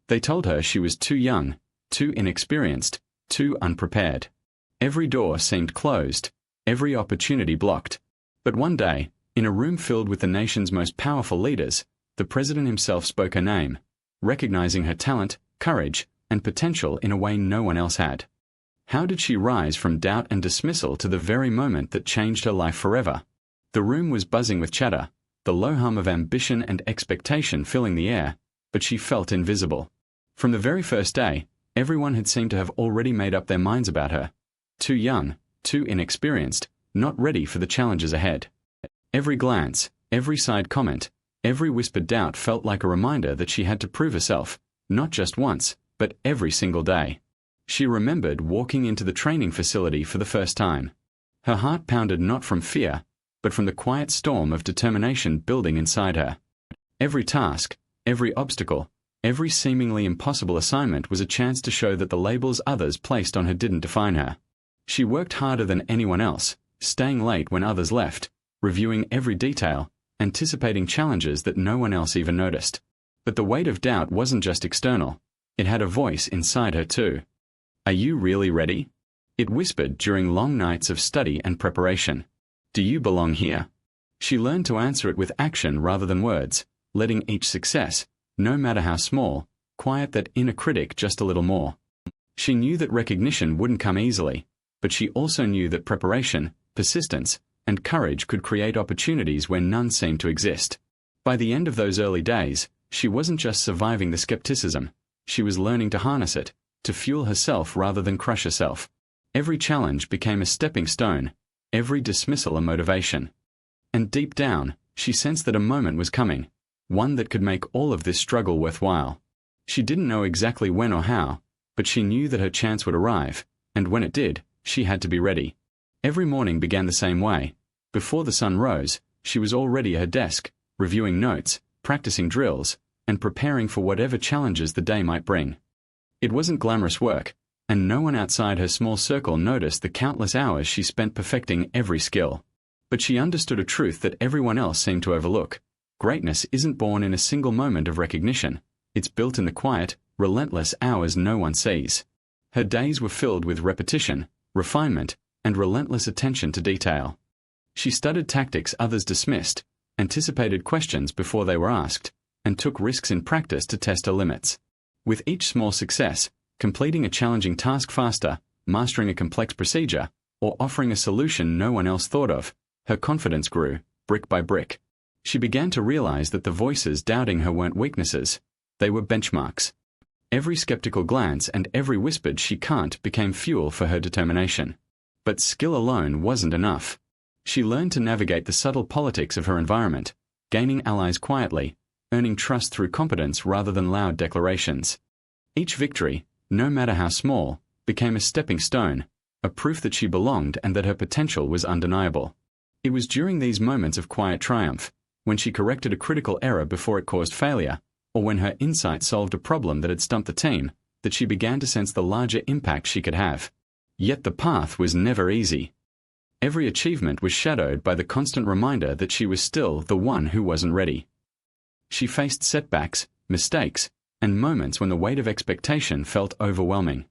They told her she was too young, too inexperienced, too unprepared. Every door seemed closed, every opportunity blocked. But one day, in a room filled with the nation's most powerful leaders, the president himself spoke her name, recognizing her talent, courage, and potential in a way no one else had. How did she rise from doubt and dismissal to the very moment that changed her life forever? The room was buzzing with chatter, the low hum of ambition and expectation filling the air, but she felt invisible. From the very first day, everyone had seemed to have already made up their minds about her. Too young, too inexperienced, not ready for the challenges ahead. Every glance, every side comment, every whispered doubt felt like a reminder that she had to prove herself, not just once, but every single day. She remembered walking into the training facility for the first time. Her heart pounded not from fear, but from the quiet storm of determination building inside her. Every task, every obstacle, every seemingly impossible assignment was a chance to show that the labels others placed on her didn't define her. She worked harder than anyone else, staying late when others left, reviewing every detail, anticipating challenges that no one else even noticed. But the weight of doubt wasn't just external. It had a voice inside her too. Are you really ready? It whispered during long nights of study and preparation. Do you belong here? She learned to answer it with action rather than words, letting each success, no matter how small, quiet that inner critic just a little more. She knew that recognition wouldn't come easily, but she also knew that preparation, persistence, and courage could create opportunities where none seemed to exist. By the end of those early days, she wasn't just surviving the skepticism, she was learning to harness it, to fuel herself rather than crush herself. Every challenge became a stepping stone, every dismissal a motivation. And deep down, she sensed that a moment was coming, one that could make all of this struggle worthwhile. She didn't know exactly when or how, but she knew that her chance would arrive, and when it did, she had to be ready. Every morning began the same way. Before the sun rose, she was already at her desk, reviewing notes, practicing drills, and preparing for whatever challenges the day might bring. It wasn't glamorous work, and no one outside her small circle noticed the countless hours she spent perfecting every skill. But she understood a truth that everyone else seemed to overlook. Greatness isn't born in a single moment of recognition. It's built in the quiet, relentless hours no one sees. Her days were filled with repetition, refinement, and relentless attention to detail. She studied tactics others dismissed, anticipated questions before they were asked, and took risks in practice to test her limits. With each small success, completing a challenging task faster, mastering a complex procedure, or offering a solution no one else thought of, her confidence grew, brick by brick. She began to realize that the voices doubting her weren't weaknesses, they were benchmarks. Every skeptical glance and every whispered "she can't" became fuel for her determination. But skill alone wasn't enough. She learned to navigate the subtle politics of her environment, gaining allies quietly, earning trust through competence rather than loud declarations. Each victory, no matter how small, became a stepping stone, a proof that she belonged and that her potential was undeniable. It was during these moments of quiet triumph, when she corrected a critical error before it caused failure, or when her insight solved a problem that had stumped the team, that she began to sense the larger impact she could have. Yet the path was never easy. Every achievement was shadowed by the constant reminder that she was still the one who wasn't ready. She faced setbacks, mistakes, and moments when the weight of expectation felt overwhelming.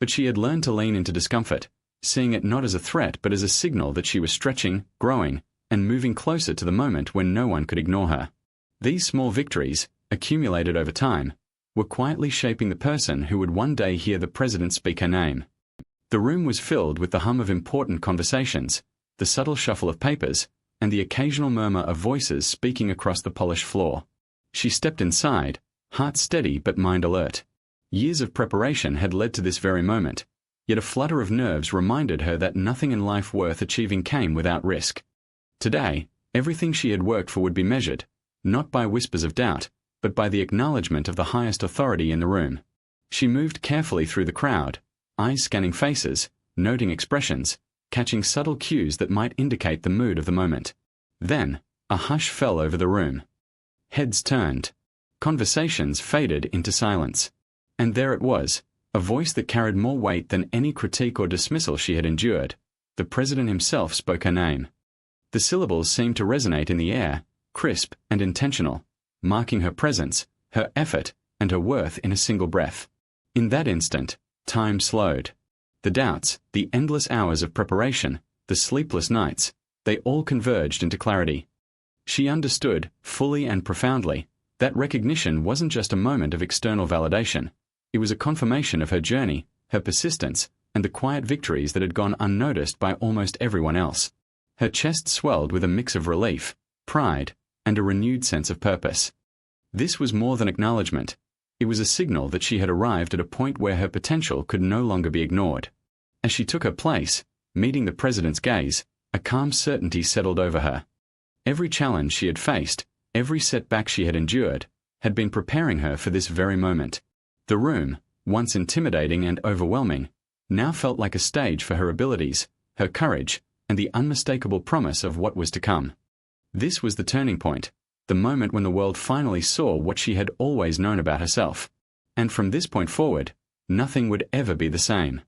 But she had learned to lean into discomfort, seeing it not as a threat but as a signal that she was stretching, growing, and moving closer to the moment when no one could ignore her. These small victories, accumulated over time, were quietly shaping the person who would one day hear the president speak her name. The room was filled with the hum of important conversations, the subtle shuffle of papers, and the occasional murmur of voices speaking across the polished floor. She stepped inside, heart steady but mind alert. Years of preparation had led to this very moment, yet a flutter of nerves reminded her that nothing in life worth achieving came without risk. Today, everything she had worked for would be measured, not by whispers of doubt, but by the acknowledgement of the highest authority in the room. She moved carefully through the crowd, eyes scanning faces, noting expressions, catching subtle cues that might indicate the mood of the moment. Then, a hush fell over the room. Heads turned. Conversations faded into silence. And there it was, a voice that carried more weight than any critique or dismissal she had endured. The president himself spoke her name. The syllables seemed to resonate in the air, crisp and intentional, marking her presence, her effort, and her worth in a single breath. In that instant, time slowed. The doubts, the endless hours of preparation, the sleepless nights, they all converged into clarity. She understood, fully and profoundly, that recognition wasn't just a moment of external validation. It was a confirmation of her journey, her persistence, and the quiet victories that had gone unnoticed by almost everyone else. Her chest swelled with a mix of relief, pride, and a renewed sense of purpose. This was more than acknowledgement. It was a signal that she had arrived at a point where her potential could no longer be ignored. As she took her place, meeting the president's gaze, a calm certainty settled over her. Every challenge she had faced, every setback she had endured, had been preparing her for this very moment. The room, once intimidating and overwhelming, now felt like a stage for her abilities, her courage, and the unmistakable promise of what was to come. This was the turning point, the moment when the world finally saw what she had always known about herself. And from this point forward, nothing would ever be the same.